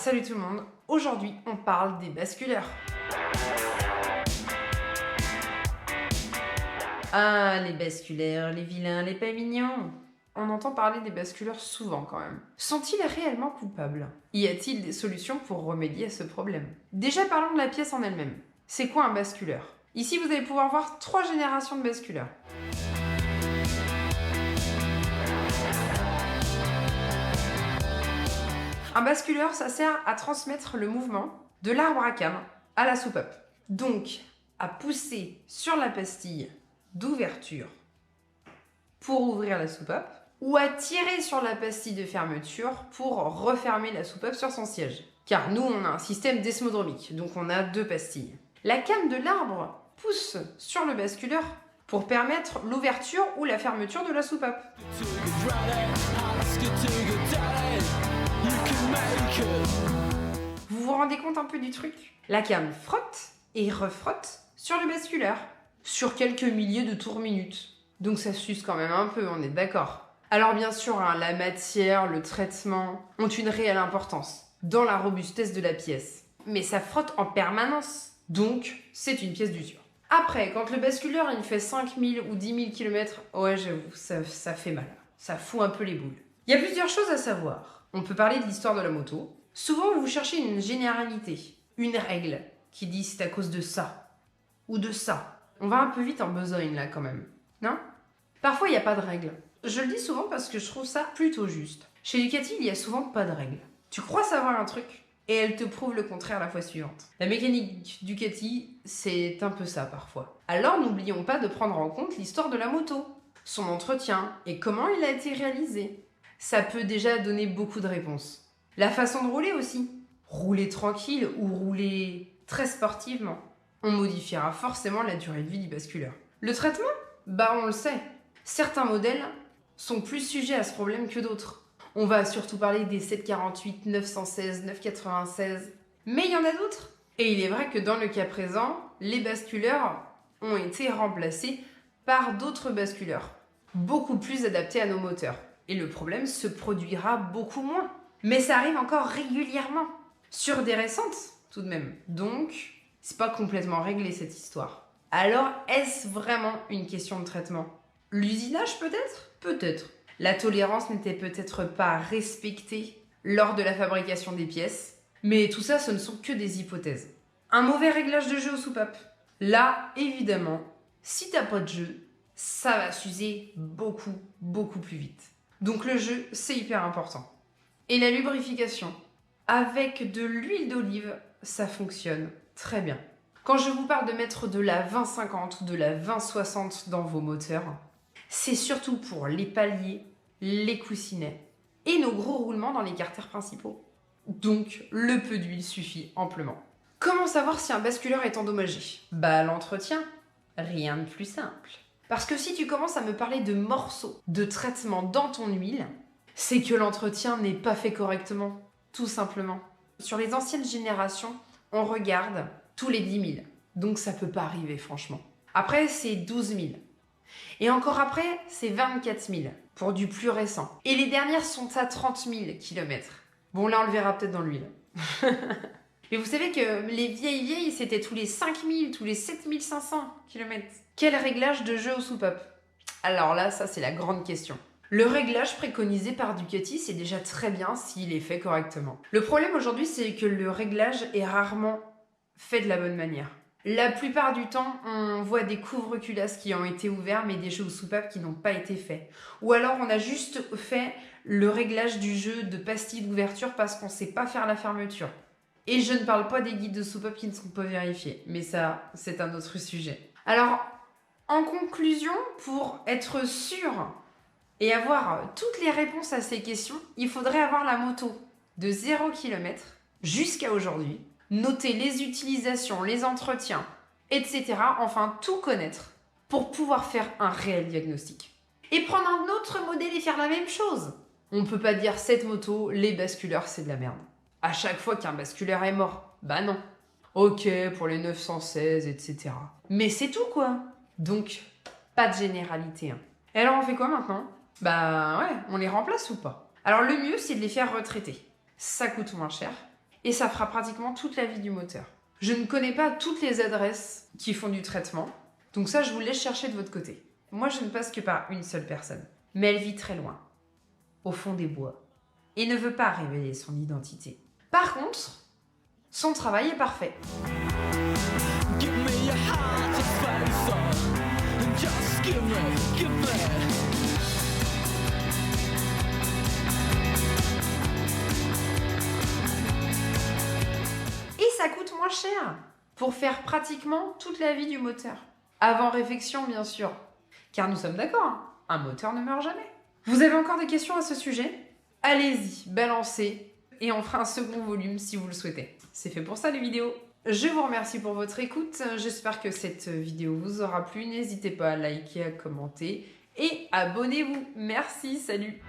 Salut tout le monde, aujourd'hui on parle des basculeurs. Ah, les basculeurs, les vilains, les pas mignons. On entend parler des basculeurs souvent quand même. Sont-ils réellement coupables? Y a-t-il des solutions pour remédier à ce problème? Déjà parlons de la pièce en elle-même. C'est quoi un basculeur? Ici vous allez pouvoir voir 3 générations de basculeurs. Un basculeur, ça sert à transmettre le mouvement de l'arbre à cam à la soupape. Donc, à pousser sur la pastille d'ouverture pour ouvrir la soupape ou à tirer sur la pastille de fermeture pour refermer la soupape sur son siège. Car nous, on a un système desmodromique, donc on a 2 pastilles. La came de l'arbre pousse sur le basculeur pour permettre l'ouverture ou la fermeture de la soupape. Vous vous rendez compte un peu du truc? La came frotte et refrotte sur le basculeur, sur quelques milliers de tours minutes. Donc ça suce quand même un peu, on est d'accord. Alors bien sûr, la matière, le traitement ont une réelle importance dans la robustesse de la pièce. Mais ça frotte en permanence, donc c'est une pièce d'usure. Après, quand le basculeur il fait 5000 ou 10 000 km, ouais j'avoue, ça fait mal. Ça fout un peu les boules. Il y a plusieurs choses à savoir. On peut parler de l'histoire de la moto. Souvent, vous cherchez une généralité, une règle qui dit c'est à cause de ça ou de ça. On va un peu vite en besogne là quand même, non? Parfois, il n'y a pas de règle. Je le dis souvent parce que je trouve ça plutôt juste. Chez Ducati, il n'y a souvent pas de règle. Tu crois savoir un truc et elle te prouve le contraire la fois suivante. La mécanique Ducati, c'est un peu ça parfois. Alors n'oublions pas de prendre en compte l'histoire de la moto, son entretien et comment il a été réalisé. Ça peut déjà donner beaucoup de réponses. La façon de rouler aussi. Rouler tranquille ou rouler très sportivement. On modifiera forcément la durée de vie du basculeur. Le traitement? Bah on le sait. Certains modèles sont plus sujets à ce problème que d'autres. On va surtout parler des 748, 916, 996. Mais il y en a d'autres. Et il est vrai que dans le cas présent, les basculeurs ont été remplacés par d'autres basculeurs, beaucoup plus adaptés à nos moteurs. Et le problème se produira beaucoup moins. Mais ça arrive encore régulièrement. Sur des récentes, tout de même. Donc, c'est pas complètement réglé cette histoire. Alors, est-ce vraiment une question de traitement? L'usinage peut-être? Peut-être. La tolérance n'était peut-être pas respectée lors de la fabrication des pièces. Mais tout ça, ce ne sont que des hypothèses. Un mauvais réglage de jeu aux soupapes. Là, évidemment, si t'as pas de jeu, ça va s'user beaucoup plus vite. Donc le jeu, c'est hyper important. Et la lubrification, avec de l'huile d'olive, ça fonctionne très bien. Quand je vous parle de mettre de la 20-50 ou de la 20-60 dans vos moteurs, c'est surtout pour les paliers, les coussinets et nos gros roulements dans les carters principaux. Donc le peu d'huile suffit amplement. Comment savoir si un basculeur est endommagé? Bah l'entretien, rien de plus simple. Parce que si tu commences à me parler de morceaux de traitement dans ton huile, c'est que l'entretien n'est pas fait correctement, tout simplement. Sur les anciennes générations, on regarde tous les 10 000. Donc ça peut pas arriver, franchement. Après, c'est 12 000. Et encore après, c'est 24 000 pour du plus récent. Et les dernières sont à 30 000 km. Bon, là, on le verra peut-être dans l'huile. Mais vous savez que les vieilles, c'était tous les 5 000, tous les 7 500 km. Quel réglage de jeu aux soupapes? Alors là, ça, c'est la grande question. Le réglage préconisé par Ducati, c'est déjà très bien s'il est fait correctement. Le problème aujourd'hui, c'est que le réglage est rarement fait de la bonne manière. La plupart du temps, on voit des couvre-culasses qui ont été ouverts, mais des jeux aux soupapes qui n'ont pas été faits. Ou alors, on a juste fait le réglage du jeu de pastilles d'ouverture parce qu'on ne sait pas faire la fermeture. Et je ne parle pas des guides de soupapes qui ne sont pas vérifiés. Mais ça, c'est un autre sujet. Alors, en conclusion, pour être sûr et avoir toutes les réponses à ces questions, il faudrait avoir la moto de 0 km jusqu'à aujourd'hui, noter les utilisations, les entretiens, etc. Enfin, tout connaître pour pouvoir faire un réel diagnostic. Et prendre un autre modèle et faire la même chose. On ne peut pas dire cette moto, les basculeurs, c'est de la merde. À chaque fois qu'un basculeur est mort, bah non. Ok, pour les 916, etc. Mais c'est tout quoi. Donc, pas de généralité. Et alors on fait quoi maintenant? Bah ouais, on les remplace ou pas? Alors le mieux, c'est de les faire retraiter. Ça coûte moins cher et ça fera pratiquement toute la vie du moteur. Je ne connais pas toutes les adresses qui font du traitement, donc ça je vous laisse chercher de votre côté. Moi je ne passe que par une seule personne, mais elle vit très loin, au fond des bois, et ne veut pas révéler son identité. Par contre, son travail est parfait. Give me your heart, it's very soft. Just give me. Et ça coûte moins cher pour faire pratiquement toute la vie du moteur. Avant réfection, bien sûr. Car nous sommes d'accord, hein, un moteur ne meurt jamais. Vous avez encore des questions à ce sujet? Allez-y, balancez, et on fera un second volume si vous le souhaitez. C'est fait pour ça les vidéos. Je vous remercie pour votre écoute. J'espère que cette vidéo vous aura plu. N'hésitez pas à liker, à commenter et abonnez-vous. Merci, salut!